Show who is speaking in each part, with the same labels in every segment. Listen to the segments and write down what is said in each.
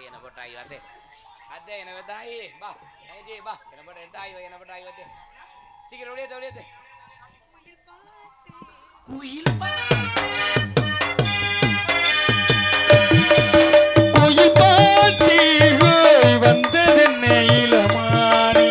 Speaker 1: என்ன போட்டாய் வந்து அதே என்ன தாயி பா ஐஜி பா என்ன போட்ட தாய் என்ன போட்டாய் வந்து சீக்கிரம் ஓடியாதே ஓடியாதே குயில்
Speaker 2: குயில் பாட்டி வந்தது இளமானி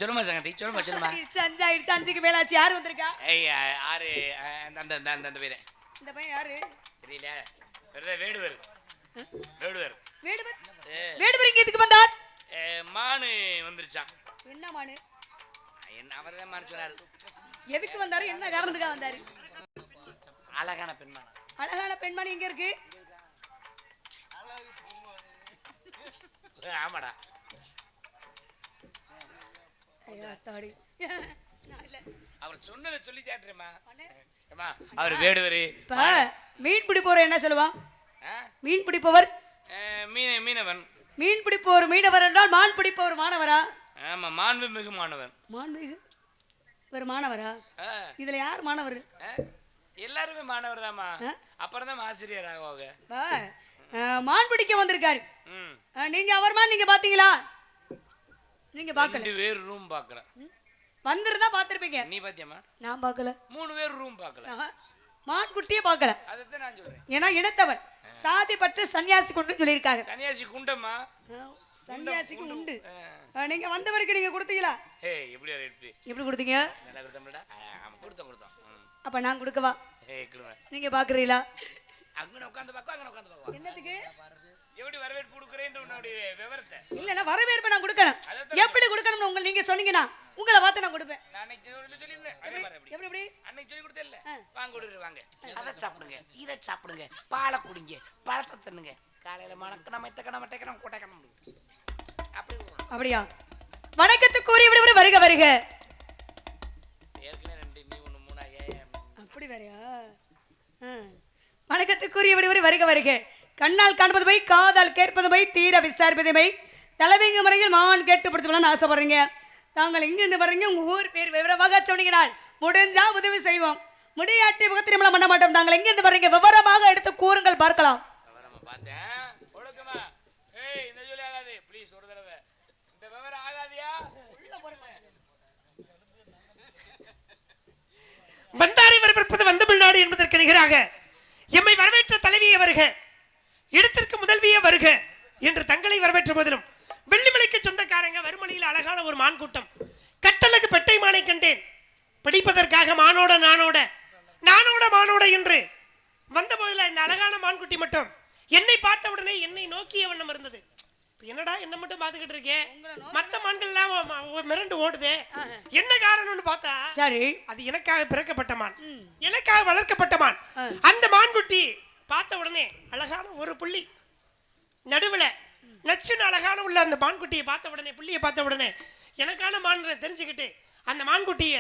Speaker 1: சொல்லுமா சங்கதி சொல்லுமா சொல்லுமா
Speaker 3: அஞ்சாயிடுச்சு அஞ்சுக்கு மேலாச்சு யார் வந்திருக்கா
Speaker 1: ஏய் ஆறு அந்த அந்த அந்த பேரு
Speaker 3: இந்த பையன் யாரு
Speaker 1: தெரியல வேடுவர் வேடுவர்
Speaker 3: வேடுவர் வேடுவர் இங்க எதுக்கு வந்தார்
Speaker 1: மானு வந்துருச்சான்
Speaker 3: என்ன மானு
Speaker 1: என்ன அவர்தான் மானு சொன்னாரு
Speaker 3: எதுக்கு வந்தாரு என்ன காரணத்துக்காக வந்தாரு
Speaker 1: அழகான பெண்மான்
Speaker 3: அழகான பெண்மான் எங்க இருக்கு
Speaker 1: ஆமாடா அவர் சொன்னதை சொல்லி கேட்டுறேம்மா அவர் வேடுவர்
Speaker 3: மீன் பிடிப்பவர் என்ன சொல்லுவான் மீன் பிடிப்பவர்
Speaker 1: மீனவன்
Speaker 3: மீன் பிடிப்பவர் மீனவர் என்றால் மான் பிடிப்பவர் மாணவரா
Speaker 1: ஆமா மாண்பு மிகு மாணவன்
Speaker 3: மாண்புமிகு ஒரு மாணவரா இதுல யார் மாணவர்
Speaker 1: எல்லாருமே மாணவர் தான்மா அப்புறம் தான் ஆசிரியர் ஆகுவாங்க
Speaker 3: மான் பிடிக்க வந்திருக்காரு நீங்க அவர் மான் நீங்க பாத்தீங்களா நீங்க பார்க்கல
Speaker 1: வேறு ரூம் பார்க்கல
Speaker 3: வந்திருந்தா பாத்திருப்பீங்க.
Speaker 1: நீ பாத்தியம்மா?
Speaker 3: நான் பார்க்கல.
Speaker 1: 3 பேர் ரூம் பார்க்கல.
Speaker 3: மான்குட்டியே பார்க்கல.
Speaker 1: அதான் நான் சொல்றேன்.
Speaker 3: ஏன்னா இனத்தவன் சாதி பற்று சன்னியாசி கொண்டு சொல்லியிருக்காங்க.
Speaker 1: சன்னியாசி குண்டம்மா.
Speaker 3: சன்னியாசிக்கு உண்டு. நீங்க வந்தவருக்கு நீங்க கொடுத்தீங்களா?
Speaker 1: ஏய் எப்படி ரேட்? எப்படி
Speaker 3: கொடுத்தீங்க?
Speaker 1: நல்லா கொடுத்தோம்டா. ஆமா கொடுத்தோம்.
Speaker 3: அப்ப நான் கொடுக்கவா?
Speaker 1: ஏய் கொடுங்க.
Speaker 3: நீங்க பாக்குறீங்களா?
Speaker 1: அங்க உட்கார்ந்து பாக்கோ, அங்க உட்கார்ந்து பாக்கோ.
Speaker 3: என்னத்துக்கு?
Speaker 1: எப்படி வரவேற்பு கொடுக்கறேன்ற உன்னுடைய விவரத்தை.
Speaker 3: இல்ல நான் வரவேற்பு நான் கொடுக்கணும். எப்படி கொடுக்கணும்னு உங்களுக்கு நீங்க சொன்னீங்கனா உங்களை பார்த்து நான் கொடுப்பேன்.
Speaker 1: நான் அன்னைக்கு சொல்லிருந்தேன்.
Speaker 3: எப்படி
Speaker 1: அன்னைக்கு சொல்லி கொடுத்தேல்ல. வாங்க கொடுங்க வாங்க. அத சாப்பிடுங்க, இத சாப்பிடுங்க, பாலை குடிங்க, பழத்தை தின்னுங்க. காலையில மணக்க நம்ம இத்தக்க நம்ம டேக்க நம்ம கோட்டை கண்ணம்.
Speaker 3: அப்படியா? வணக்கத்துக்குரிய விடுவரு வருக வருக.
Speaker 1: ஏற்கனவே 2 நீ 1 3 ஏ. அப்படி
Speaker 3: வேறயா? வணக்கத்துக்குரிய விடுவரு வருக வருக. கண்ணால் காண்பது போய், காதால் கேட்பது போய், தீர விசாரிப்பது போய், தலைவங்க முறையில் மான் கேட்டுப்படுத்தணும்னு ஆசைப்படுறீங்க. தாங்கள் இங்கிருந்து வர்றீங்க, உங்க ஊர் பேர் விவரமாக சொன்னீங்கனால் முடிஞ்சா உதவி செய்வோம். முடியாட்டி முகத்திரிமலம் பண்ண மாட்டோம். தாங்கள் எங்கிருந்து வர்றீங்க விவரமாக எடுத்து கூறுங்கள் பார்க்கலாம்.
Speaker 1: விவரமா பார்த்தேன். ஒழுக்கமா. ஏய் இந்த சொல்லி ஆகாது. ப்ளீஸ் ஒரு தடவை. இந்த விவரம் ஆகாதியா? உள்ள போறேன்.
Speaker 4: வந்தாரை வரவேற்பது வந்த பிள்ளாடு என்பதற்கு நிகராக எம்மை வரவேற்ற தலைவியை வருக, இடத்திற்கு முதல்வியே வருக என்று தங்களை வரவேற்ற போதிலும் வெள்ளிமலைக்கு சொந்தக்காரங்க வறுமலையில் அழகான ஒரு மான் கூட்டம். கட்டழகு பெட்டை மானை கண்டேன். பிடிப்பதற்காக மானோட மானோட என்று வந்த போதில் இந்த அழகான மான்குட்டி மட்டும் என்னை பார்த்த உடனே என்னை நோக்கிய வண்ணம் இருந்தது. என்னடா என்ன மட்டும் பார்த்துக்கிட்டு இருக்கேன், மற்ற மான்கள் எல்லாம் மிரண்டு ஓடுதே, என்ன காரணம்னு பார்த்தா
Speaker 3: சரி
Speaker 4: அது எனக்காக பிறக்கப்பட்ட மான், எனக்காக வளர்க்கப்பட்ட மான். அந்த மான்குட்டி பார்த்த உடனே அழகான ஒரு புள்ளி நடுவுல நச்சுன்னு அழகான உள்ள அந்த மான்குட்டியை பார்த்த உடனே, புள்ளியை பார்த்த உடனே எனக்கான மான் தெரிஞ்சுக்கிட்டு அந்த மான்குட்டிய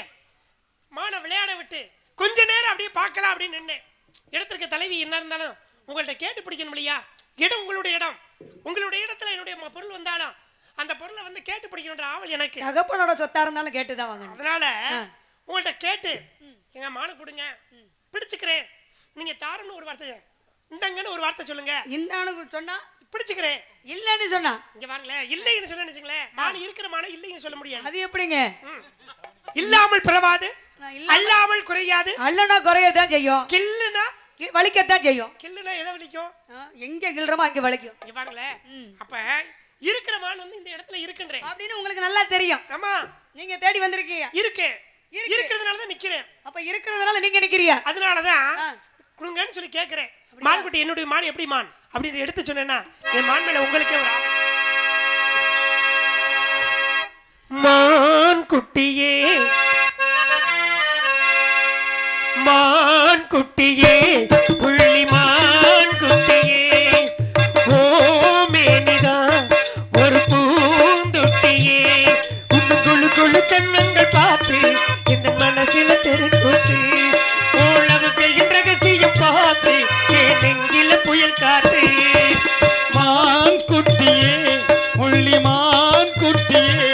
Speaker 4: மானை விளையாட விட்டு கொஞ்ச நேரம் அப்படியே பார்க்கலாம் அப்படின்னு நின்னேன். இடத்திற்கு தலைவி என்ன இருந்தாலும் உங்கள்ட்ட கேட்டு பிடிக்கணும் இல்லையா? இடம் உங்களுடைய இடம், உங்களுடைய இடத்துல என்னுடைய பொருள் வந்தாலும் அந்த பொருளை வந்து கேட்டு பிடிக்கணுன்ற ஆவல் எனக்கு.
Speaker 3: தகப்பனோட சொத்தா இருந்தாலும் கேட்டுதான் வாங்கணும்.
Speaker 4: அதனால உங்கள்ட்ட கேட்டு எங்க மானை கொடுங்க, பிடிச்சுக்கிறேன், நீங்க தாரன்னு ஒரு வார்த்தை, இந்தங்கன்னு ஒரு வார்த்தை சொல்லுங்க.
Speaker 3: இந்தானு சொன்னா
Speaker 4: பிடிச்சுக்கிறேன்,
Speaker 3: இல்லன்னு சொன்னா இங்க
Speaker 4: பாருங்களேன், இல்லைன்னு சொன்னீங்களேன், நான் இருக்கிற மானை இல்லைன்னு சொல்ல முடியாது.
Speaker 3: அது எப்படிங்க?
Speaker 4: இல்லாமல் பிறவாது, அல்லாமல் குறையாது.
Speaker 3: அல்லனா குறையதான் செய்யும்,
Speaker 4: கில்லுனா
Speaker 3: வலிக்கத்தான் செய்யும்.
Speaker 4: கில்லுனா எதை வலிக்கும்?
Speaker 3: எங்க கில்றமோ அங்க வலிக்கும்.
Speaker 4: இங்க பாருங்களேன், அப்ப இருக்கிற மான் வந்து இந்த இடத்துல இருக்குன்றேன் அப்படின்னு
Speaker 3: உங்களுக்கு நல்லா தெரியும்.
Speaker 4: ஆமா,
Speaker 3: நீங்க தேடி வந்திருக்கீங்க.
Speaker 4: இருக்கேன், இருக்கிறதுனால தான் நிக்கிறேன்.
Speaker 3: அப்ப இருக்கிறதுனால நீங்க நிக்கிறீங்க.
Speaker 4: அதனாலதான் குடுங்கன்னு சொல்லி கேக்குறேன். மான்குட்டி என்னுடைய மான் எப்படி மான் அப்படின்னு எடுத்து சொன்னேன்னா என் மான் மேல உங்களுக்கே ஒரு மான் குட்டியே, மான் குட்டியே, புள்ளி மான் குட்டியே, ஓ மேனிதான் ஒரு பூந்தொட்டியே, குழு குழு கண்ணங்கள் பார்த்து இந்த மனசில தெருக்கூத்து, ஓளவுக்கு ரகசியம் பார்த்து என் நெஞ்சில புயல் காத்து,
Speaker 2: மான் குட்டியே, புள்ளி மான் குட்டியே,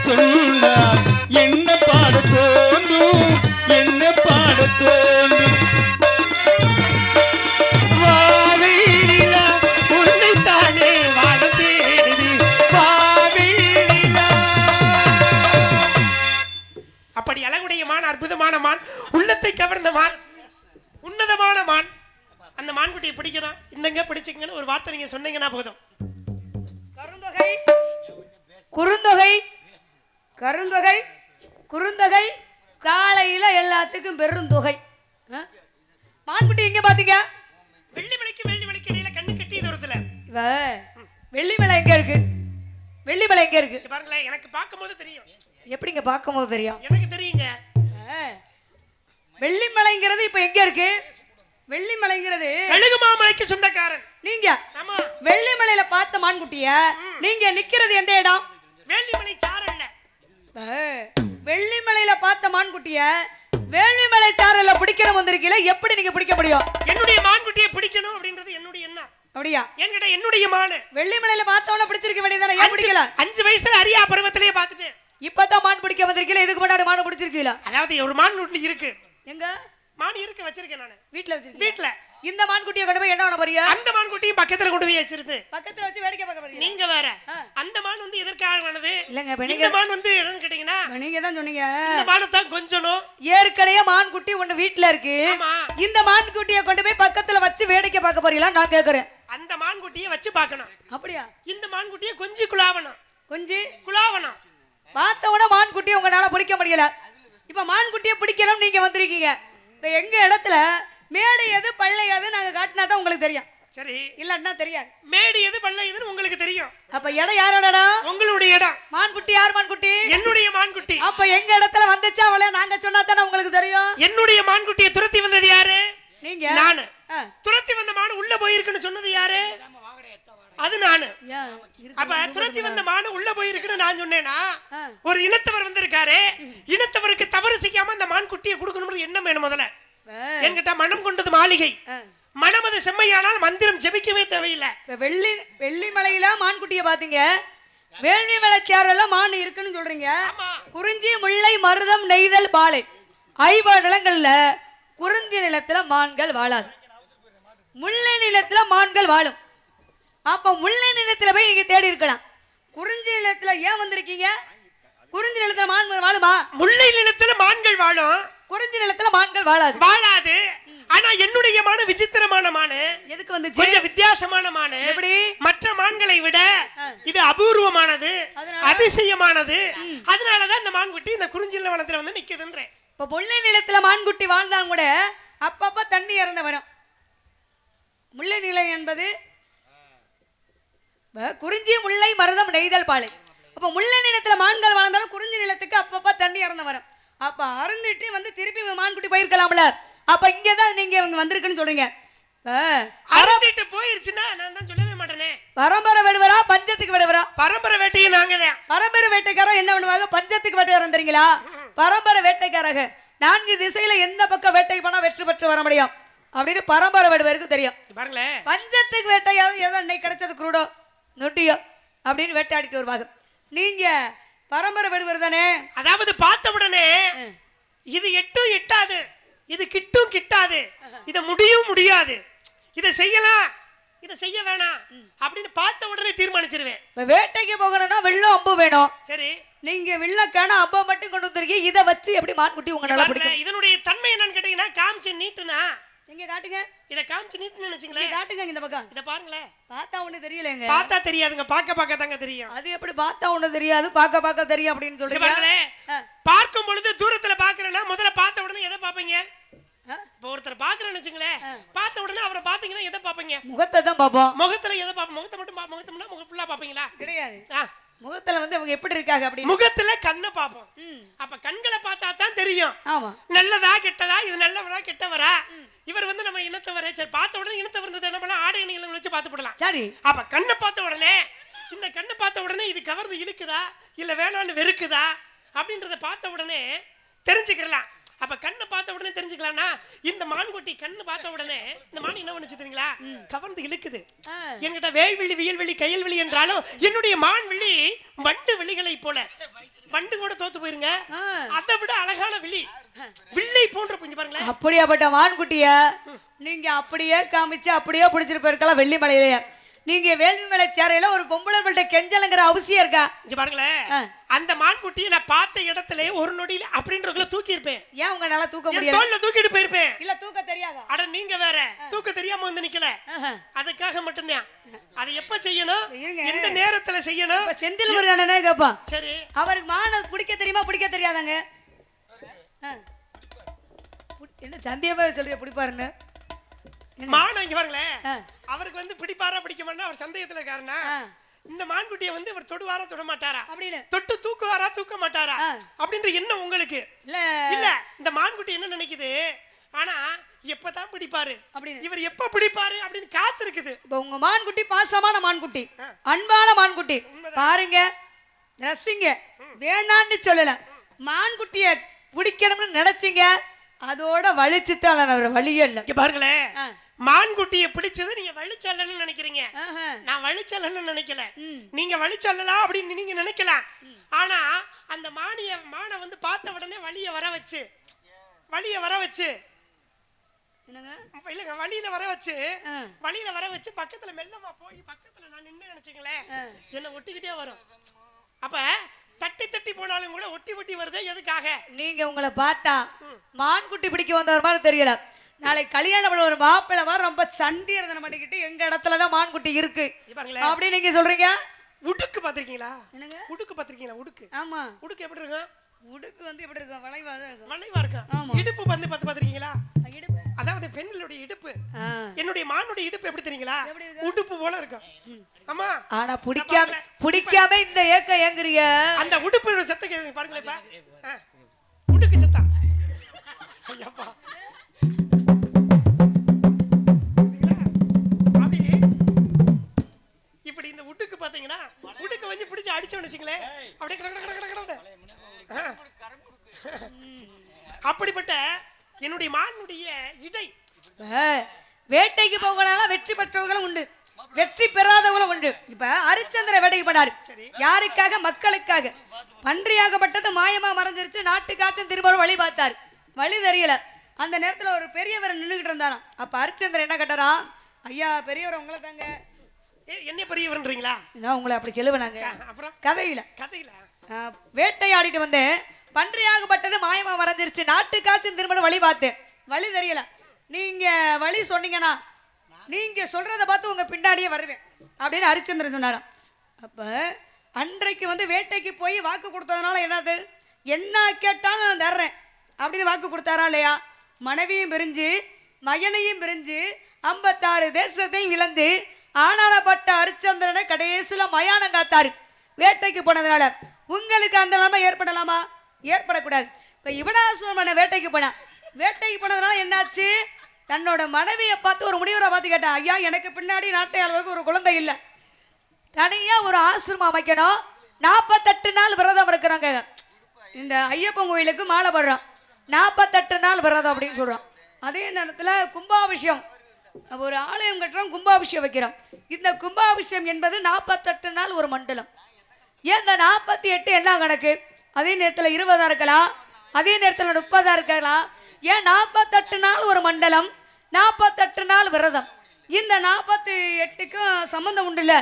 Speaker 2: சொன்னால் என்ன பாட தோன்றும், என்ன பாட தோன்றும்.
Speaker 4: வாவிலா உன்னைத்தானே வாழ தேடுது வாவிலா. அப்படி அழகுடைய மான், அற்புதமான மான், உள்ளத்தை கவர்ந்த மான், உன்னதமான மான். அந்த மான்குட்டியை பிடிக்கணும், இந்தங்க பிடிச்சிக்கங்கன்னு ஒரு வார்த்தை நீங்க சொன்னீங்கன்னா போதும்.
Speaker 3: கருந்தொகை குறுந்தொகை கருந்தொகை குறுந்தொகை காலையில எல்லாத்துக்கும் பெருந்தொகை. மான்குட்டி எங்க பாத்தீங்க?
Speaker 4: வெள்ளிமலைக்கு இடையில கண்ணு கட்டி தூரத்துல.
Speaker 3: இவ வெள்ளிமலை எங்க இருக்கு? வெள்ளிமலை எங்க இருக்கு?
Speaker 4: பாருங்களேன், எனக்கு பார்க்கும்போது தெரியும்.
Speaker 3: எப்படிங்க பார்க்கும்போது தெரியும்?
Speaker 4: எனக்கு தெரியுங்க.
Speaker 3: வெள்ளிமலைங்கிறது இப்ப எங்க இருக்கு? வெள்ளிமலைங்கிறது
Speaker 4: கழுகுமாமலைக்கு சொந்தக்காரன்
Speaker 3: நீங்க.
Speaker 4: ஆமா.
Speaker 3: வெள்ளிமலையில பார்த்த மான்குட்டிய நீங்க நிக்கிறது எந்த இடம்?
Speaker 4: வேள்விமலை சாரல்ல.
Speaker 3: வெள்ளிமலையில பார்த்த மான்குட்டிய வேள்விமலை சாரல்ல பிடிக்கிற வந்திருக்கீல, எப்படி நீங்க பிடிக்க முடியும்?
Speaker 4: என்னுடைய மான்குட்டியை பிடிக்கணும் அப்படின்றது என்னுடைய எண்ணம்.
Speaker 3: அப்படியா?
Speaker 4: என்கிட்ட என்னுடைய மானு
Speaker 3: வெள்ளிமலையில பார்த்தவன பிடிச்சிருக்க வேண்டியதானே, ஏன் பிடிக்கல?
Speaker 4: 5 வயசுல அரியா பருவத்திலேயே பார்த்துட்டேன்.
Speaker 3: இப்பதான் மான் பிடிக்க வந்திருக்கீல, இதுக்கு முன்னாடி மான் பிடிச்சிருக்கீல?
Speaker 4: அதாவது ஒரு மான் வீட்டுல இருக்கு.
Speaker 3: எங்க
Speaker 4: மான் இருக்கு, வச்சிருக்கேன் நானு
Speaker 3: வீட்ல வச்சிருக்கீங்க.
Speaker 4: வீட்ல
Speaker 3: இந்த மான்குட்டியை கொண்டு போய் என்ன பண்ண போறியா?
Speaker 4: அந்த மான்குட்டியும் பக்கத்துல கொண்டு போய் வச்சிருந்து
Speaker 3: பக்கத்துல வச்சு வேடிக்கை பார்க்க போறீங்க.
Speaker 4: நீங்க வேற. அந்த மான் வந்து எதற்கானது?
Speaker 3: இல்லங்க,
Speaker 4: இந்த மான் வந்து என்னன்னு கேட்டீங்கன்னா,
Speaker 3: நீங்க தான் சொன்னீங்க
Speaker 4: இந்த மானை தான் கொஞ்சணும்.
Speaker 3: ஏற்கனவே மான்குட்டி ஒண்ணு வீட்ல இருக்கு,
Speaker 4: ஆமா.
Speaker 3: இந்த மான்குட்டியை கொண்டு போய் பக்கத்துல வச்சு வேடிக்கை பார்க்க போறீங்களா நான் கேக்குறேன்.
Speaker 4: அந்த மான்குட்டியை வச்சு பார்க்கணும்.
Speaker 3: அப்படியா?
Speaker 4: இந்த மான்குட்டியை கொஞ்சம் குலாவணும்.
Speaker 3: கொஞ்சம்
Speaker 4: குலாவணும்.
Speaker 3: பார்த்தவன மான்குட்டியை உங்களால பிடிக்க முடியல. இப்ப மான்குட்டியை பிடிக்கணும் நீங்க வந்திருக்கீங்க. இப்ப எங்க இடத்துல மேடு எது பள்ளை எது நாங்க காட்டினா தான் உங்களுக்கு தெரியும்.
Speaker 4: சரி,
Speaker 3: இல்லன்னா தெரியாது.
Speaker 4: மேடு எது பள்ளம் எதுன்னு உங்களுக்கு தெரியும்.
Speaker 3: அப்ப இடம் யாரோட இடம்?
Speaker 4: உங்களுடைய இடம்.
Speaker 3: மான்குட்டி யார் மான்குட்டி?
Speaker 4: என்னுடைய மான்குட்டி.
Speaker 3: அப்ப எங்க இடத்துல வந்துச்சா அவளை நாங்க சொன்னா தானே உங்களுக்கு தெரியும்.
Speaker 4: என்னுடைய மான்குட்டியை துரத்தி வந்தது யாரு?
Speaker 3: நீங்க.
Speaker 4: நானு. துரத்தி வந்த மானு உள்ள போயிருக்குன்னு சொன்னது யாரு? அது நானு. அப்ப துரத்தி வந்த மானு உள்ள போயிருக்குன்னு நான் சொன்னேனா, ஒரு இனத்தவர் வந்திருக்காரு, இனத்தவருக்கு தவறு செய்யாம அந்த மான்குட்டியை கொடுக்கணும்னு எண்ணம் வேணும். முதல்ல என்கிட்ட மனம் கொண்டது மாளிகை, மனம் அது செம்மையானால் மந்திரம் ஜெபிக்கவே தேவையில்லை.
Speaker 3: வெள்ளிமலையில மான்குட்டியை பாத்தீங்க, வேள்விமலை சேரெல்லாம் மான் இருக்குன்னு சொல்றீங்க. குறிஞ்சி முல்லை மருதம் நெய்தல் பாலை 5 நிலங்கள்ல குறிஞ்சி நிலத்துல மான்கள் வாழாது, முல்லை நிலத்துல மான்கள் வாழும். அப்ப முல்லை நிலத்துல போய் நீங்க தேடி இருக்கலாம். குறிஞ்சி நிலத்துல ஏன் வந்திருக்கீங்க? குறிஞ்சி நிலத்துல மான்கள் வாழுமா?
Speaker 4: முல்லை நிலத்துல மான்கள் வாழும்,
Speaker 3: குறிஞ்சி நிலத்துல மான்கள் வாழாது.
Speaker 4: ஆனா என்னுடைய மான விசித்திரமான மானு.
Speaker 3: எதுக்கு வந்துச்சு?
Speaker 4: கொஞ்சம் வித்தியாசமான மானு.
Speaker 3: எப்படி?
Speaker 4: மற்ற மான்களை விட இது அபூர்வமானது, அதிசயமானது. அதனாலதான் இந்த மான்குட்டி இந்த குறிஞ்சி நிலவனத்துல வந்து நிக்குதுன்றேன்.
Speaker 3: இப்ப முல்லை நிலத்துல மான்குட்டி வாழ்ந்தாலும் கூட அப்பப்ப தண்ணி இறந்து வரும். முல்லை நிலம் என்பது குறிஞ்சி முல்லை மருதம் நெய்தல் பாலை. அப்ப முல்லை நிலத்துல மான்கள் வாழ்ந்தாலும் குறிஞ்சி நிலத்துக்கு அப்பப்ப தண்ணி இறந்து வரும். அப்ப அறந்துட்டு வந்து திருப்பி மான்குட்டி போயிருக்கலாம்ல. அப்ப இங்கதான் நீங்க வந்திருக்குன்னு சொல்றீங்க.
Speaker 4: அறந்துட்டு போயிருச்சுன்னா நான் தான் சொல்லவே மாட்டேனே.
Speaker 3: பரம்பரை வேடுவரா பஞ்சத்துக்கு வேடுவரா?
Speaker 4: பரம்பரை வேட்டையை நாங்க தான்.
Speaker 3: பரம்பரை வேட்டைக்காரன் என்ன பண்ணுவாங்க? பஞ்சத்துக்கு வேட்டை இறந்துறீங்களா? பரம்பரை வேட்டைக்காரங்க 4 திசையில எந்த பக்கம் வேட்டை போனா வெற்றி பெற்று வர முடியும் அப்படின்னு பரம்பரை வேடுவருக்கு தெரியும்.
Speaker 4: பாருங்களேன்,
Speaker 3: பஞ்சத்துக்கு வேட்டையாவது ஏதோ இன்னைக்கு கிடைச்சது குருடோ நொட்டியோ அப்படின்னு வேட்டையாடிட்டு வருவாங்க. நீங்க பரம்பரை வேடுவர் தானே?
Speaker 4: அதாவது பார்த்த உடனே இது எட்டும் எட்டாது, இது கிட்டும் கிட்டாது, இத முடியாது, இதை செய்யலாம் இதை செய்ய வேணாம் அப்படின்னு பார்த்த உடனே தீர்மானிச்சிருவேன்.
Speaker 3: வேட்டைக்கு போகணும்னா வெள்ளம் அம்பு வேணும்.
Speaker 4: சரி,
Speaker 3: நீங்க வில்லக்கான அப்பா மட்டும் கொண்டு வந்திருக்கீங்க, இதை வச்சு எப்படி மான்குட்டி உங்க நல்லா பிடிக்கும்?
Speaker 4: இதனுடைய தன்மை என்னன்னு கேட்டீங்கன்னா, காமிச்சு நீட்டுனா
Speaker 3: எங்க காட்டுங்க.
Speaker 4: இத காமிச்சு நீட்டுன்னு நினைச்சீங்களேன்.
Speaker 3: காட்டுங்க இந்த பக்கம்.
Speaker 4: இத பாருங்களேன்.
Speaker 3: பார்த்தா ஒண்ணு தெரியலங்க.
Speaker 4: பார்த்தா தெரியாதுங்க, பார்க்க தாங்க தெரியும்.
Speaker 3: அது எப்படி பார்த்தா ஒண்ணு தெரியாது பார்க்க தெரியும் அப்படின்னு சொல்றீங்க?
Speaker 4: பாருங்களேன், பார்க்கும் பொழுது தூரத்துல பாக்குறேன்னா முதல்ல பார்த்த உடனே எதை பாப்பீங்க? இப்ப ஒருத்தர் பாக்குறேன்னு வச்சுங்களேன், பார்த்த உடனே அவரை பாத்தீங்கன்னா எதை பாப்பீங்க?
Speaker 3: முகத்தை தான் பாப்போம்.
Speaker 4: முகத்துல எதை பாப்போம்? முகத்தை மட்டும் முகத்தம்னா முகம் ஃபுல்லா பாப்பீங்களா?
Speaker 3: கிடையாது. முகத்துல வந்து அவங்க எப்படி இருக்காங்க அப்படி
Speaker 4: முகத்துல கண்ணை பாப்போம். அப்ப கண்களை பார்த்தா தான் தெரியும்.
Speaker 3: ஆமா,
Speaker 4: நல்லதா கெட்டதா, இது நல்லவரா கெட்டவரா. இவர் வந்து நம்ம இனத்தவரே, சரி பார்த்த உடனே இனத்தவர்ன்றது என்ன பண்ணலாம், ஆடை அணிகளை வச்சு பார்த்து போடலாம்.
Speaker 3: சரி,
Speaker 4: அப்ப கண்ணை பார்த்த உடனே, இந்த கண்ணை பார்த்த உடனே இது கவர்ந்து இழுக்குதா இல்ல வேணான்னு வெறுக்குதா அப்படின்றத பார்த்த உடனே தெரிஞ்சுக்கலாம். அப்ப கண்ணை பார்த்த உடனே தெரிஞ்சுக்கலாம்னா, இந்த மான்குட்டி கண்ணு பார்த்த உடனே இந்த மான் என்ன பண்ணுச்சு தெரியுங்களா, கவர்ந்து இழுக்குது. என்கிட்ட வேல்வெளி வியல்வெளி கையல்வெளி என்றாலும் என்னுடைய மான்வெளி வண்டு வெளிகளை போல வண்டு கூட தோத்து போயிருங்க.
Speaker 3: ஆ.
Speaker 4: அதை விட அழகான வில்லை போன்ற புஞ்சு பாருங்களேன்.
Speaker 3: அப்படியாப்பட்ட மான்குட்டிய நீங்க அப்படியே காமிச்சு அப்படியே பிடிச்சிட்டு போயிருக்கலாம் வெள்ளிமலையிலேயே. நீங்க வேள்விமலை சேரையில ஒரு பொம்பளை பிள்ளை கெஞ்சலுங்கிற அவசியம் இருக்கா?
Speaker 4: இங்க பாருங்களேன், அந்த மான்குட்டியை நான் பார்த்த இடத்துல ஒரு நொடியில அப்படின்றதுல தூக்கி இருப்பேன்.
Speaker 3: ஏன் உங்களால தூக்க முடியல?
Speaker 4: தோல்ல தூக்கிட்டு போயிருப்பேன்.
Speaker 3: இல்ல தூக்க தெரியாதா?
Speaker 4: அட நீங்க வேற தூக்க தெரியாம வந்து நிக்கல. அதுக்காக மட்டும்தான். அதை எப்ப செய்யணும், எந்த நேரத்துல செய்யணும்?
Speaker 3: செந்தில் முருகன் என்ன கேப்பா?
Speaker 4: சரி,
Speaker 3: அவருக்கு மான பிடிக்க தெரியுமா பிடிக்க தெரியாதாங்க? என்ன சந்தேகமா சொல்றிய பிடிப்பாருன்னு?
Speaker 4: மான் இங்க பாருங்களேன், அவருக்கு வந்து பிடிப்பாரா பிடிக்க மாட்டா அவர் சந்தேகத்துல இருக்காருன்னா, இந்த மான்குட்டியை வந்து அவர் தொடுவாரா தொட மாட்டாரா,
Speaker 3: அப்படின்னு
Speaker 4: தொட்டு தூக்குவாரா தூக்க மாட்டாரா அப்படின்ற எண்ணம் உங்களுக்கு இல்ல. இந்த மான்குட்டி என்ன நினைக்குது, ஆனா எப்பதான் பிடிப்பாரு
Speaker 3: அப்படின்னு,
Speaker 4: இவர் எப்ப பிடிப்பாரு அப்படின்னு காத்து இருக்குது.
Speaker 3: இப்ப உங்க மான்குட்டி பாசமான மான்குட்டி, அன்பான மான்குட்டி பாருங்க, ரசிங்க, வேணான்னு சொல்லல. மான்குட்டிய பிடிக்கணும்னு நினைச்சீங்க, அதோட வலிச்சுத்தான் அவர் வழியே இல்ல.
Speaker 4: இங்க பாருங்களேன், மான்குட்டியை பிடிச்சது நீங்க வலிச்சல்லன்னு நினைக்கிறீங்க. நான் வலிச்சல்லன்னு நினைக்கல. நீங்க வலிச்சல்லலாம் அப்படின்னு நீங்க நினைக்கலாம். ஆனா அந்த மானை வந்து பார்த்த உடனே வலிய வர வச்சு இல்லங்க வழியில வர வச்சு பக்கத்துல மெல்லமா போய் பக்கத்துல நான் நின்னு நினைச்சீங்களேன், என்ன ஒட்டிக்கிட்டே வரும். அப்ப தட்டி தட்டி போனாலும் கூட ஒட்டி ஒட்டி வருதே எதுக்காக? நீங்க
Speaker 3: உங்களை பார்த்தா மான்குட்டி பிடிக்க வந்தவர் மாதிரி தெரியல. நாளை கல்யாணம் பண்ண ஒரு மாப்பிள்ளை வர ரொம்ப சண்டி இருந்தன பண்ணிக்கிட்டு எங்க இடத்துலதான் மான்குட்டி இருக்கு அப்படின்னு நீங்க சொல்றீங்க.
Speaker 4: உடுக்கு பாத்திருக்கீங்களா? உடுக்கு பாத்திருக்கீங்களா? உடுக்கு, ஆமா, உடுக்கு எப்படி இருக்கும்?
Speaker 3: உடுக்கு வந்து எப்படி இருக்கும்? வளைவா இருக்கும்.
Speaker 4: வளைவா இருக்கும். இடுப்பு வந்து பாத்திருக்கீங்களா? அதாவது பெண்களுடைய இடுப்பு, என்னுடைய மானுடைய இடுப்பு எப்படி தெரியுங்களா? உடுப்பு போல இருக்கும். ஆமா,
Speaker 3: ஆனா பிடிக்காம இந்த ஏக்க ஏங்குறீங்க. அந்த
Speaker 4: உடுப்பு சத்தம் பாருங்களேன், இப்ப உடுக்கு சத்தம். ஐயப்பா, இப்படி இந்த உடுக்கு பாத்தீங்கன்னா உடுக்கு வந்து பிடிச்சு அடிச்சோன்னு வச்சுங்களேன், அப்படியே அப்படிப்பட்ட என்னுடைய மானுடைய இடை.
Speaker 3: வேட்டைக்கு போகலாம் வெற்றி பெற்றவங்களும் உண்டு, வெற்றி பெறாதவங்களும் உண்டு. இப்ப ஹரிச்சந்திர வேட்டைக்கு போனாரு. யாருக்காக? மக்களுக்காக. பன்றியாகப்பட்டது மாயமா மறைஞ்சிருச்சு. நாட்டுக்காச்சும் திரும்ப வழி பார்த்தாரு, வழி தெரியல. அந்த நேரத்துல ஒரு பெரியவர் நின்றுகிட்டு இருந்தாராம். அப்ப ஹரிச்சந்திரன் என்ன கேட்டாரா, ஐயா பெரியவர் உங்களை தாங்க.
Speaker 4: என்ன பெரியவர்ன்றீங்களா?
Speaker 3: நான் உங்களை அப்படி செலுவனாங்க. அப்புறம் கதையில வேட்டையாடிட்டு வந்து பன்றியாகப்பட்டது மாயமா மறைஞ்சிருச்சு. நாட்டுக்காச்சும் திரும்ப வழி பார்த்தேன், வழி தெரியல. நீங்க வழி சொன்னீங்கன்னா நீங்க சொல்றத பார்த்து உங்க பின்னாடியே வருவேன் அப்படின்னு ஹரிச்சந்திரன் சொன்னாராம். அப்ப அன்றைக்கு வந்து வேட்டைக்கு போய் வாக்கு கொடுத்ததுனால என்னது, என்ன கேட்டாலும் நான் தர்றேன் அப்படின்னு வாக்கு கொடுத்தாரா இல்லையா? மனைவியும் பிரிஞ்சு மகனையும் பிரிஞ்சு 56 தேசத்தையும் இழந்து ஆனானப்பட்ட ஹரிச்சந்திரனை கடைசியில மயானம் காத்தாரு வேட்டைக்கு போனதுனால. உங்களுக்கு அந்த நிலைமை ஏற்படலாமா? ஏற்படக்கூடாது. இப்ப இவனாசுவரமான வேட்டைக்கு போனதுனால என்னாச்சு, தன்னோட மனைவியை பார்த்து ஒரு முனிவரை பார்த்து கேட்டா, ஐயா எனக்கு பின்னாடி நாட்டை அளவுக்கு ஒரு குழந்தை இல்லை, தனியா ஒரு ஆசிரமம் அமைக்கணும், 48 நாள் விரதம் இருக்கிறாங்க. இந்த ஐயப்பன் கோயிலுக்கு மாலை போடுறோம், 48 நாள் விரதம் அப்படின்னு சொல்றோம். அதே நேரத்துல கும்பாபிஷேகம், ஒரு ஆலயம் கட்டுறோம், கும்பாபிஷேகம் வைக்கிறோம். இந்த கும்பாபிஷேகம் என்பது 48 நாள் ஒரு மண்டலம். ஏன் இந்த 48 என்ன கணக்கு? அதே நேரத்தில் 20 இருக்கலாம், அதே நேரத்தில் 30 இருக்கலாம். ஏன் 48 நாள் ஒரு மண்டலம், 48 நாள் விரதம்? இந்த 48க்கும் சம்பந்தம் உண்டு இல்ல?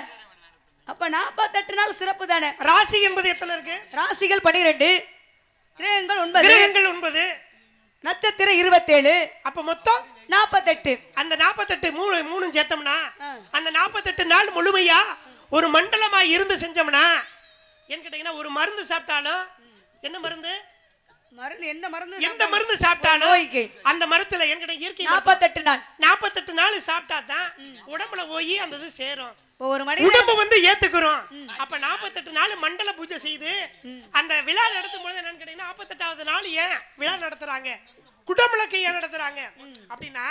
Speaker 3: அப்ப 48 நாள் சிறப்பு தானே.
Speaker 4: ராசி என்பது எத்தனை இருக்கு?
Speaker 3: ராசிகள் 12, கிரகங்கள்
Speaker 4: 9,
Speaker 3: நட்சத்திரம் 27.
Speaker 4: அப்ப மொத்தம்
Speaker 3: 48.
Speaker 4: அந்த 48 மூணு சேர்த்தோம்னா அந்த 48 நாள் முழுமையா ஒரு மண்டலமா இருந்து செஞ்சோம்னா என்ன கேட்டீங்கன்னா, ஒரு மருந்து சாப்பிட்டாலும் என்ன மருந்து எந்த மருந்து சாப்பிட்டாலும் அந்த மரத்துல என்ன இயற்கை 48 நாள் சாப்பிட்டா தான் உடம்புல போய் அந்த இது சேரும், உடம்பு வந்து ஏத்துக்கிறோம். அப்ப 48 நாள் மண்டல பூஜை செய்து அந்த விழா நடத்தும் போது என்னன்னு கேட்டீங்கன்னா, 48வது நாள் ஏன் விழா நடத்துறாங்க, குடமுழக்கை ஏன் நடத்துறாங்க அப்படின்னா,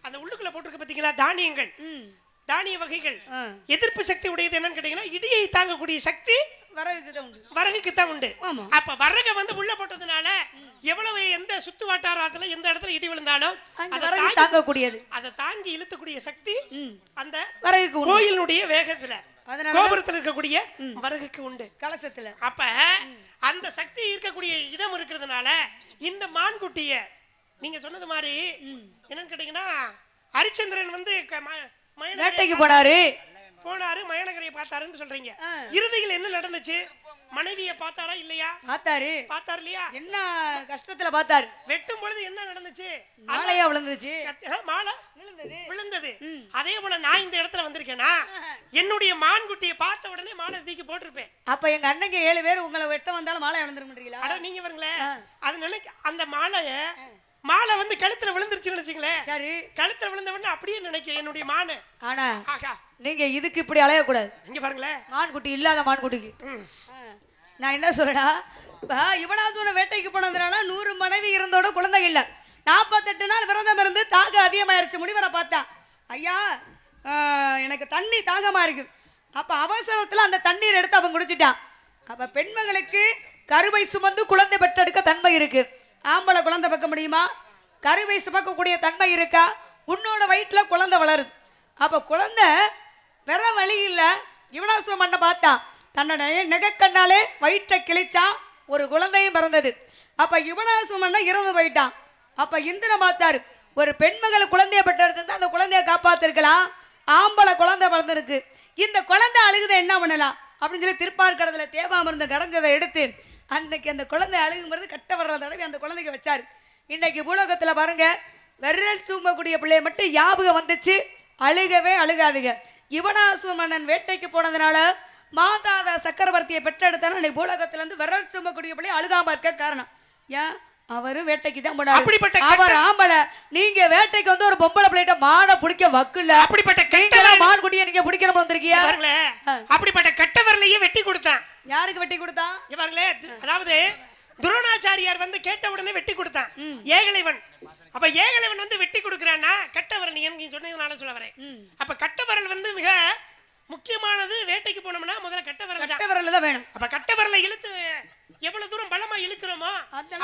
Speaker 4: அந்த உள்ளுக்குள்ள போட்டிருக்க பாத்தீங்களா தானியங்கள், தானிய வகைகள் எதிர்ப்பு சக்தி உடையது. என்னன்னு கேட்டீங்கன்னா, இடியை தாங்கக்கூடிய சக்தி வரகுக்கு தான் உண்டு. அப்ப வரக வந்து உள்ள போட்டதுனால எவ்வளவு எந்த சுத்து வட்டாரத்துல எந்த இடத்துல இடி விழுந்தாலும் அதை தாங்கி இழுத்தக்கூடிய சக்தி அந்த கோயிலுடைய வேகத்துல கோபுரத்துல இருக்கக்கூடிய வரகுக்கு உண்டு, கலசத்துல. அப்ப அந்த சக்தி இருக்கக்கூடிய இடம் இருக்கிறதுனால இந்த மான்குட்டிய நீங்க சொன்னது மாதிரி என்னன்னு கேட்டீங்கன்னா ஹரிச்சந்திரன் வந்து
Speaker 3: வேட்டைக்கு போனாரு
Speaker 4: மயனகரையை பார்த்தாருன்னு சொல்றீங்க. இறுதியில் என்ன நடந்துச்சு? மனைவியை பார்த்தாரா இல்லையா? பார்த்தாரு இல்லையா?
Speaker 3: என்ன கஷ்டத்துல பார்த்தாரு.
Speaker 4: வெட்டும் பொழுது என்ன நடந்துச்சு?
Speaker 3: மாலையா விழுந்துச்சு.
Speaker 4: மாலை விழுந்தது. அதே போல நான் இந்த இடத்துல வந்திருக்கேனா என்னுடைய மான்குட்டியை பார்த்த உடனே மாலை தூக்கி போட்டிருப்பேன்.
Speaker 3: அப்ப எங்க அண்ணங்க 7 பேர் உங்களை வெட்ட வந்தாலும் மாலை விழுந்துருக்கீங்களா?
Speaker 4: அட நீங்க பாருங்களேன், அது நினைக்க அந்த மாலை வந்து கழுத்துல விழுந்துருச்சுன்னு நினைச்சீங்களேன். சரி, கழுத்துல விழுந்த உடனே அப்படியே நினைக்க என்னுடைய மானை. ஆனா
Speaker 3: நீங்க இதுக்கு இப்படி அலைய கூடாது.
Speaker 4: இங்க பாருங்களேன்,
Speaker 3: மான்குட்டி இல்லாத மான்குட்டிக்கு நான் என்ன சொல்றேன்னா, இவனாவது வேட்டைக்கு போனதுனால 100 மனைவி இருந்தோட குழந்தை இல்ல. 48 நாள் விரதம் இருந்து தாக அதிகமாயிருச்சு. முனிவரை பார்த்தா, ஐயா எனக்கு தண்ணி தாகமா இருக்கு. அப்ப அவசரத்துல அந்த தண்ணீர் எடுத்து அவன் குடிச்சிட்டான். அப்ப பெண்மகளுக்கு கருவை சுமந்து குழந்தை பெற்றெடுக்க தன்மை இருக்கு. ஆம்பளை குழந்தை பெக்க முடியுமா? கருவை சுமக்கக்கூடிய தன்மை இருக்கா? உன்னோட வயிற்றுல குழந்தை வளருது. அப்ப குழந்தை வேற வழி இல்ல. யுவனாசுவ மண்ணை பார்த்தா தன்னோட நெகக்கண்ணாலே வயிற்றை கிழிச்சா, ஒரு குழந்தையும் பிறந்தது. அப்ப யுவனாசுவ மண்ணை இறந்து போயிட்டான். அப்ப இந்திரன் பார்த்தாரு, ஒரு பெண்மகள் குழந்தைய பெற்றெடுத்து அந்த குழந்தைய காப்பாத்திருக்கலாம். ஆம்பளை குழந்தை பிறந்திருக்கு, இந்த குழந்தை அழுகுதை என்ன பண்ணலாம் அப்படின்னு சொல்லி திருப்பார்கடத்துல தேவாமிருந்த கடைஞ்சதை எடுத்து அன்னைக்கு அந்த குழந்தை அழுகுங்கிறது கட்ட வர்ற தடவை அந்த குழந்தைக்கு வச்சாரு. இன்னைக்கு பூலோகத்துல பாருங்க, விரல் தூங்கக்கூடிய பிள்ளைய மட்டும் ஞாபகம் வந்துச்சு, அழுகவே அழுகாதுங்க. யுவனாசுவ மன்னன் வேட்டைக்கு போனதுனால மாதாத சக்கரவர்த்தியை பெற்றெடுத்தான இன்னைக்கு பூலோகத்துல இருந்து விரல் தூங்கக்கூடிய பிள்ளை அழுகாம இருக்க காரணம் ஏன்? அவரு வேட்டைக்கு தான் போனாரு. அவர் ஆம்பளை, நீங்க வேட்டைக்கு வந்து ஒரு பொம்பளை பிள்ளைகிட்ட மானை பிடிக்க வக்குல. அப்படிப்பட்ட மான் குட்டியை நீங்க பிடிக்கிற வந்திருக்கியா?
Speaker 4: அப்படிப்பட்ட கட்டவரலையே வெட்டி கொடுத்தான்.
Speaker 3: யாருக்கு வெட்டி கொடுத்தான்?
Speaker 4: அதாவது துரோணாச்சாரியார் வந்து கேட்ட உடனே வெட்டி கொடுத்தான் ஏகலைவன். அப்ப ஏகலைவன் வந்து வெட்டி கொடுக்கறானா கட்டவரல், நீங்க சொன்னதுனால சொல்ல வரேன். அப்ப கட்டவரல் வந்து மிக முக்கியமானது. வேட்டைக்கு போனோம்னா முதல்ல கட்டவரல்
Speaker 3: தான் வேணும்.
Speaker 4: அப்ப கட்டவரலை இழுத்து எவ்வளவு தூரம் பலமா இழுக்கிறோமோ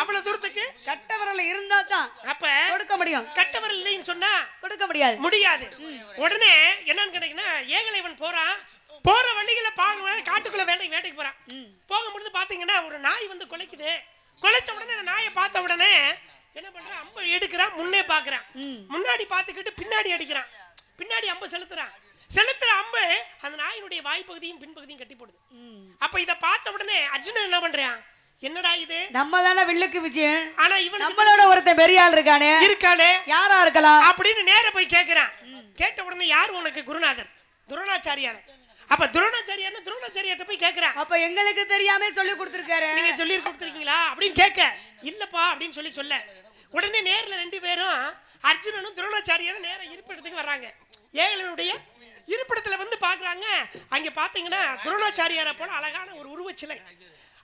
Speaker 4: அவ்வளவு தூரத்துக்கு
Speaker 3: கட்டவரல் இருந்தா தான் அப்ப கொடுக்க முடியும்.
Speaker 4: கட்டவரல் இல்லைன்னு சொன்னா
Speaker 3: கொடுக்க முடியாது.
Speaker 4: உடனே என்னன்னு கேட்டீங்கன்னா, ஏகலைவன் போறான். போற வழிகளை பாருங்க, காட்டுக்குள்ள வேட்டைக்கு போறான். போகும்போது பாத்தீங்கன்னா ஒரு நாய் வந்து குலைக்குது. குலைச்ச உடனே அந்த நாயை பார்த்த உடனே என்ன பண்றான்? அம்பு எடுக்கிறான். முன்னே பாக்குறான். முன்னாடி பாத்துக்கிட்டு பின்னாடி அடிக்கிறான். பின்னாடி அம்பு செலுத்துற அம்பு அந்த நாயினுடைய வாய்ப்பகுதியும் பின்பகுதியும் கட்டி போடுது. அப்ப இத பார்த்த உடனே அர்ஜுனன் என்ன பண்றான்? என்னடா இது?
Speaker 3: நம்ம தானே வில்லுக்கு விஜயன்.
Speaker 4: ஆனா இவன்
Speaker 3: நம்மளோட ஒருத்தன் பெரிய ஆள் இருக்கானே. யாரா இருக்கலாம்
Speaker 4: அப்படின்னு நேர போய் கேக்குறான். கேட்ட உடனே யார் உனக்கு குருநாதர்? துரோணாச்சாரியார். அப்ப துரோணாச்சாரியார்ட்ட போய் கேக்குறான்.
Speaker 3: அப்ப எங்களுக்கு தெரியாம சொல்லி கொடுத்திருக்காரு.
Speaker 4: நீங்க சொல்லி கொடுத்திருக்கீங்களா அப்படின்னு கேட்க, இல்லப்பா அப்படின்னு சொல்ல உடனே நேர்ல 2 பேரும் அர்ஜுனனும் துரோணாச்சாரியாரும் நேர இருப்பிடத்துக்கு வர்றாங்க. ஏகலைவனுடைய இருப்பிடத்துல வந்து பாக்குறாங்க. அங்க பாத்தீங்கன்னா துரோணாச்சாரியாரை போல அழகான ஒரு உருவச்சிலை.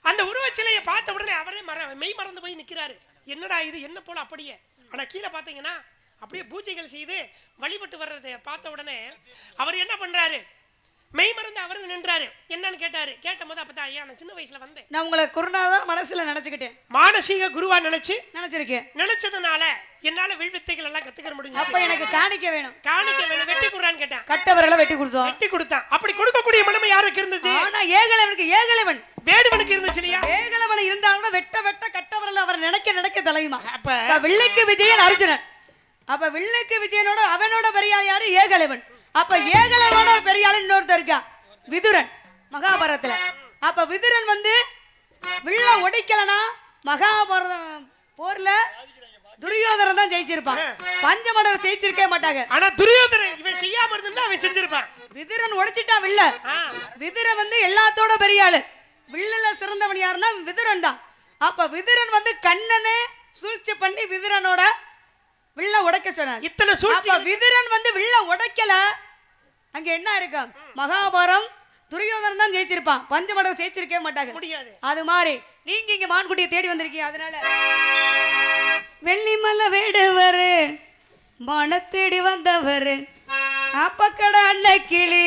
Speaker 4: அந்த உருவச்சிலையை பார்த்த உடனே அவரே மெய் மறந்து போய் நிக்கிறாரு. என்னடா இது? என்ன போல அப்படியே. ஆனா கீழே பாத்தீங்கன்னா அப்படியே பூஜைகள் செய்து வழிபட்டு வர்றதை பார்த்த உடனே அவர் என்ன பண்றாரு? மெய் மறந்து அவர் நின்றாரு. என்னன்னு கேட்டாரு. கேட்ட போது அப்பதான், ஐயா நான் சின்ன வயசுல வந்தேன்,
Speaker 3: நான் உங்களை குருநாதர் மனசுல நினைச்சுக்கிட்டேன்,
Speaker 4: மானசீக குருவா நினைச்சிருக்கேன். நினைச்சதுனால என்னால வில்வித்தைகள் எல்லாம் கத்துக்கிற முடியும்.
Speaker 3: அப்ப எனக்கு காணிக்க வேணும்.
Speaker 4: வெட்டி குடுறான்னு கேட்டான்.
Speaker 3: கட்டவரல வெட்டி
Speaker 4: கொடுத்தான். அப்படி கொடுக்கக்கூடிய மனமே யாருக்கு இருந்துச்சு?
Speaker 3: ஆனா ஏகலைவன்
Speaker 4: வேடுவனுக்கு இருந்துச்சு இல்லையா?
Speaker 3: ஏகலைவன் இருந்தாலும் வெட்ட கட்டவரல அவர் நினைக்க தலையுமா. அப்ப வில்லுக்கு விஜயன் அர்ஜுனன். அப்ப வில்லுக்கு விஜயனோட அவனோட பெரியாள் யாரு? ஏகலைவன். அப்ப ஏகலைவனோட பெரியாள் இன்னொருத்தர் இருக்கா, விதுரன், மகாபாரதத்துல. அப்ப விதுரன் வந்து வில்ல ஒடிக்கலனா மகாபாரதம் போர்ல துரியோதனன் தான் ஜெயிச்சிருப்பான். பஞ்சமடர் ஜெயிச்சிருக்கவே மாட்டாங்க.
Speaker 4: ஆனா துரியோதனன் இவன் செய்யாம இருந்தா அவன் செஞ்சிருப்பான்.
Speaker 3: விதுரன் ஒடிச்சிட்டான் வில்ல. விதுரன் வந்து எல்லாத்தோட பெரிய ஆளு. வில்லுல சிறந்தவன் யாருன்னா விதுரன் தான். அப்ப விதுரன் வந்து கண்ணனை சூழ்ச்சி பண்ணி விதுரனோட வில்ல உடைக்க சொன்னார்.
Speaker 4: இத்தனை சூழ்ச்சி.
Speaker 3: அப்ப விதுரன் வந்து வில்ல உடைக்கல. அங்க என்ன இருக்கு? மகாபாரதம் துரியோதனன் தான் ஜெயிச்சிருப்பான். பஞ்சமடர் ஜெயிச்சிருக்கவே மாட்டாங்க. அது மாதிரி நீங்க இங்க மான்குட்டியை தேடி வந்திருக்கீங்க. அதனால வெள்ளிமலை வேடுவர் மான தேடி வந்தவர் அப்பக்கட அண்ண கிளி.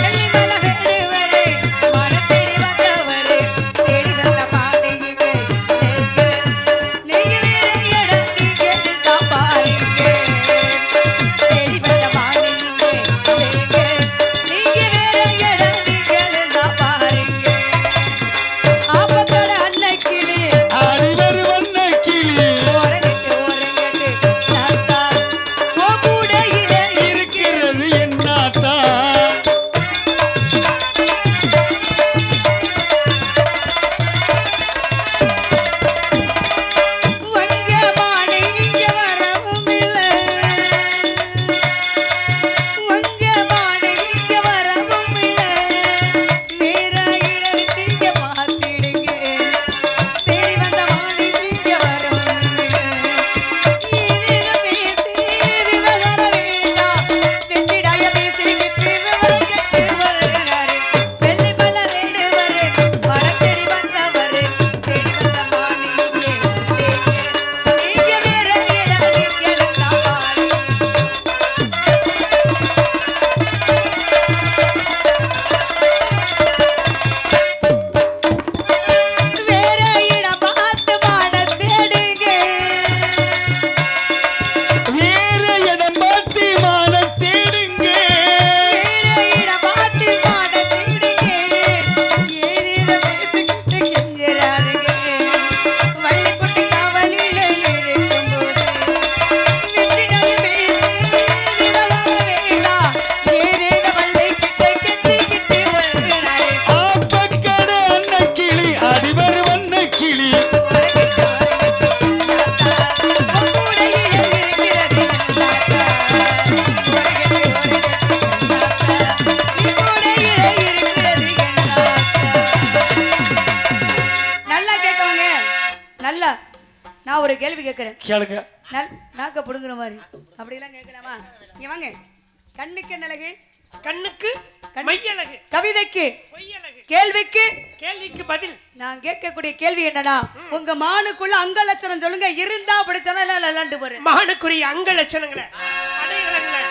Speaker 3: வெள்ளிமலை வேடுவர் மான தேடி வந்தவர் தேடி வந்த பாண்டிங்க நீங்க வேற இடம் நீங்க தான் பாருங்க. தேடி வந்த பாண்டிங்க நீங்க வேற இடம் கேள்வி கேட்கிறேன்.
Speaker 2: கேளுங்க.
Speaker 3: நாக்க புடுங்குற மாதிரி அப்படிலாம் கேட்கலாமா? இங்க வாங்க. கண்ணுக்கு அழகு,
Speaker 4: கண்ணுக்கு மையழகு,
Speaker 3: கவிதைக்கு
Speaker 4: பொய்யழகு,
Speaker 3: கேள்விக்கு
Speaker 4: பதில்.
Speaker 3: நான் கேட்கக்கூடிய கேள்வி என்னன்னா, உங்க மானுக்குள்ள அங்க லட்சணம் சொல்லுங்க. இருந்தா அப்படித்தானே இல்ல இல்லன்னு போறேன்.
Speaker 4: மானுக்குரிய அங்க லட்சணங்களை அடையாளங்களை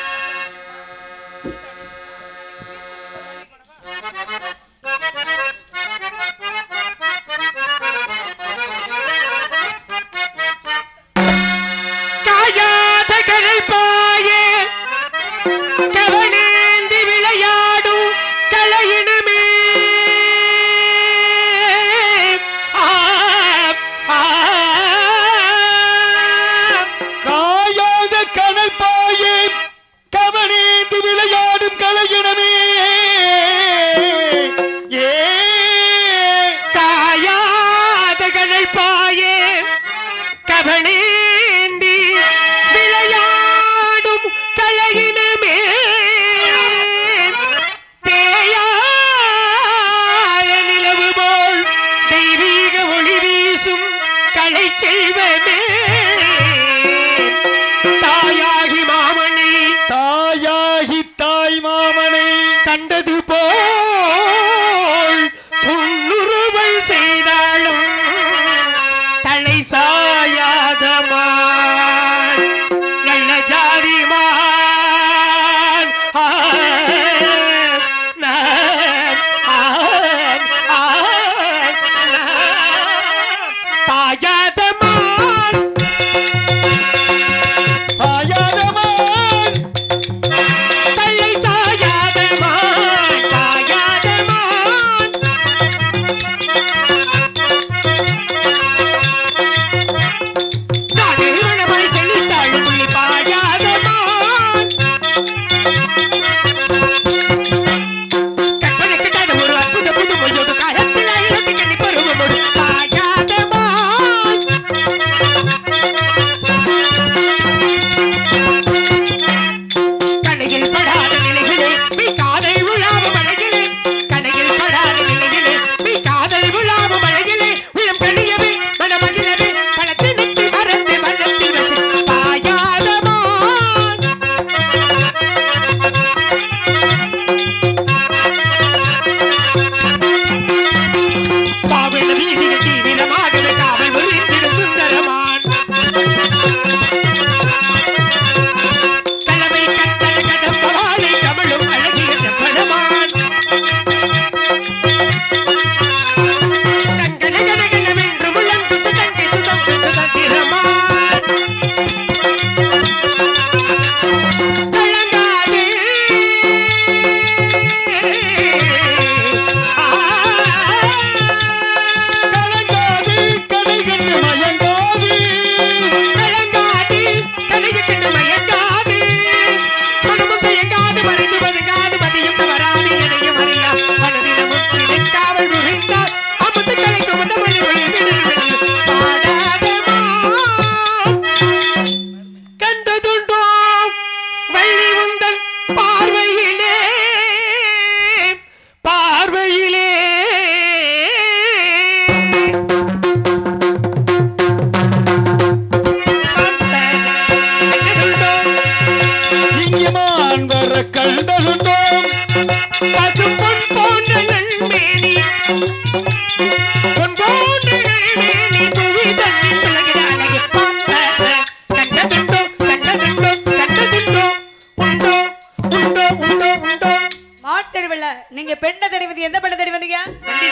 Speaker 3: நீங்க பெண்ணை தேடி வந்து எந்த பெண்ணை தேடி வந்தீங்க?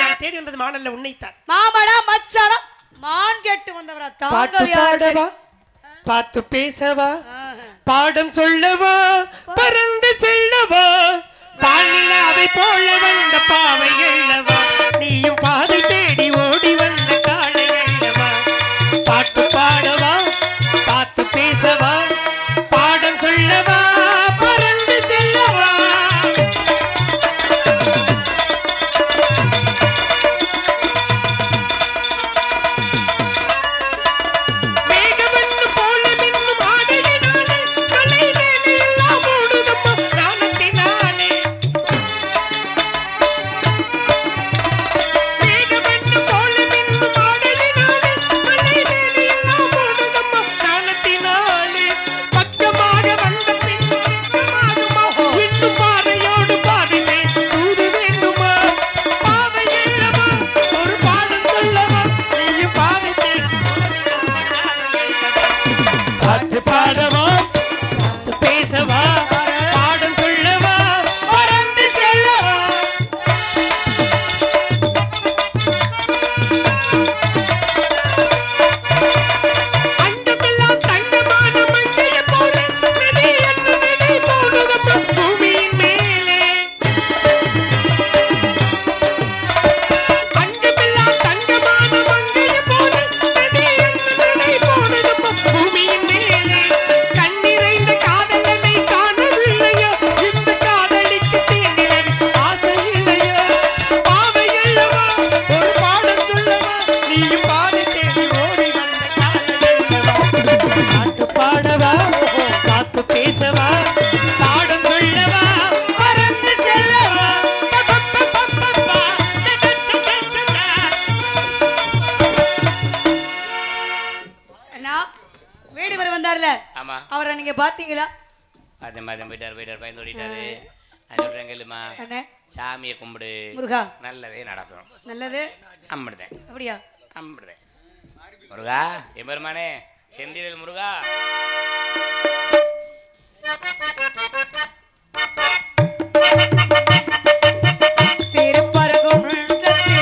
Speaker 4: நான் தேடி வந்தது மானல்ல உன்னைத்தான்.
Speaker 3: மாமடா மச்சானா மான் கேட்டு வந்தவரா? தாங்கள் யாரடா?
Speaker 4: பார்த்து பேசவா, பாடம் சொல்லவா, பறந்து செல்லவா, பாலிலாவை போல வந்த பாவை எழவா, நீயும் பாதை தேடி ஓடி வந்த காளை எழவா, பாட்டு பாடவா, பார்த்து பேசவா, பாடம் சொல்லவா, பறந்து செல்லவா.
Speaker 3: நீங்க பாத்தீங்களா?
Speaker 1: பார்த்தேன் போயிட்டாரு பயந்து ஓடிட்டாரு. அது சொல்றேங்கல்லுமா,
Speaker 3: என்ன
Speaker 1: சாமியை கும்பிடு
Speaker 3: முருகா,
Speaker 1: நல்லதே நடக்கும்.
Speaker 3: நல்லது
Speaker 1: அம்பிடுதேன்
Speaker 3: அப்படியா?
Speaker 1: அம்பிடுதேன். முருகா எம்பெருமானே செந்தில் முருகா.
Speaker 2: திருப்பரங்குன்றத்தில்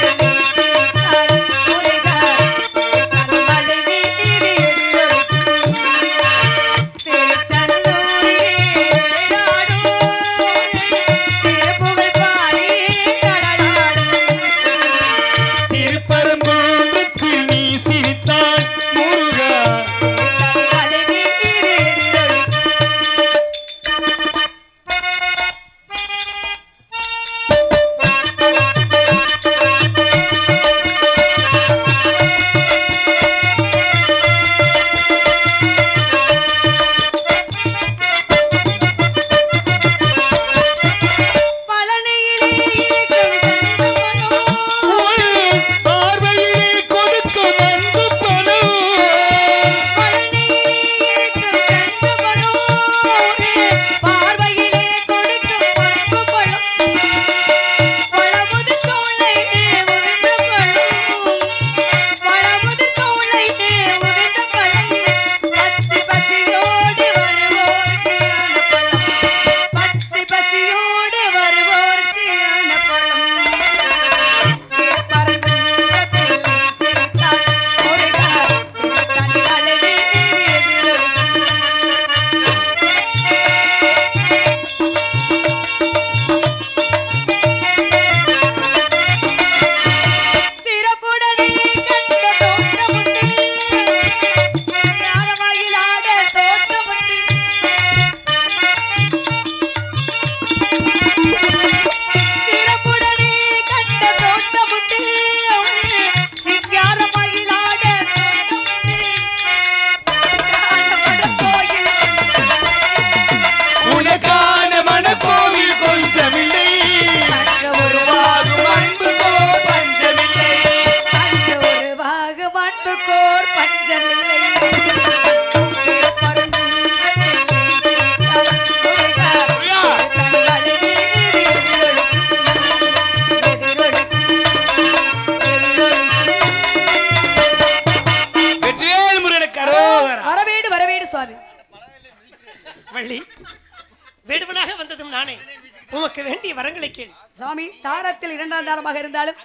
Speaker 2: நீ சிரித்தாய் முருகா.
Speaker 4: வள்ளி, வேடுவனாக வந்ததும் நானே. உமக்கு வேண்டிய வரங்களை கேள்.
Speaker 3: சுவாமி, தாரத்தில் இரண்டாம் தாரமாக இருந்தாலும்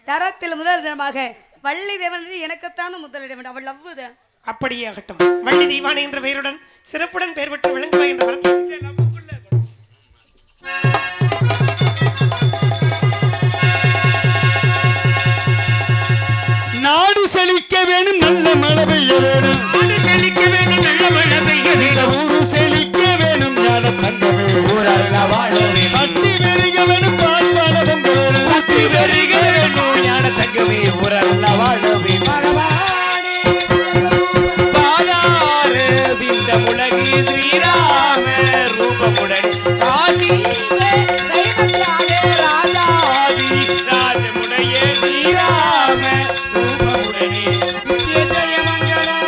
Speaker 3: தரத்தில் முதல் தினமாக வள்ளி தேவன் எனக்குத்தான் முதலிடம். அவள் அவ்வுதான்.
Speaker 4: அப்படியே ஆகட்டும். வள்ளி தெய்வானை என்ற பெயருடன் சிறப்புடன் பெயர் பெற்று விளங்குவாய் என்ற வரத்தை
Speaker 2: நாடு செழிக்க வேணும், நல்ல மழை பெய்ய வேணும். நாடு செழிக்க வேணும், நல்ல மழை பெய்ய வேணும். ஊரு செழிக்க வேணும், ஞான தங்கமே ஊரல்ல வாழவே. பக்தி பெருக வேணும், பால் பால பொங்க வேணும். பக்தி பெருக வேணும், ஞான தங்கமே ஊரல்ல வாழவே. பாதார விந்த உலகி ஸ்ரீராம ரூபமுடன் காசி ராஜாதி ராஜமுடைய ஸ்ரீராம ரூபமுடனே ஜெய மங்களம்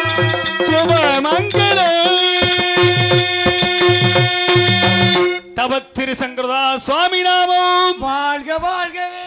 Speaker 2: சுப மங்களம். தவத்திரு சங்கரதா சுவாமி நாமம் வாழ்க வாழ்கவே.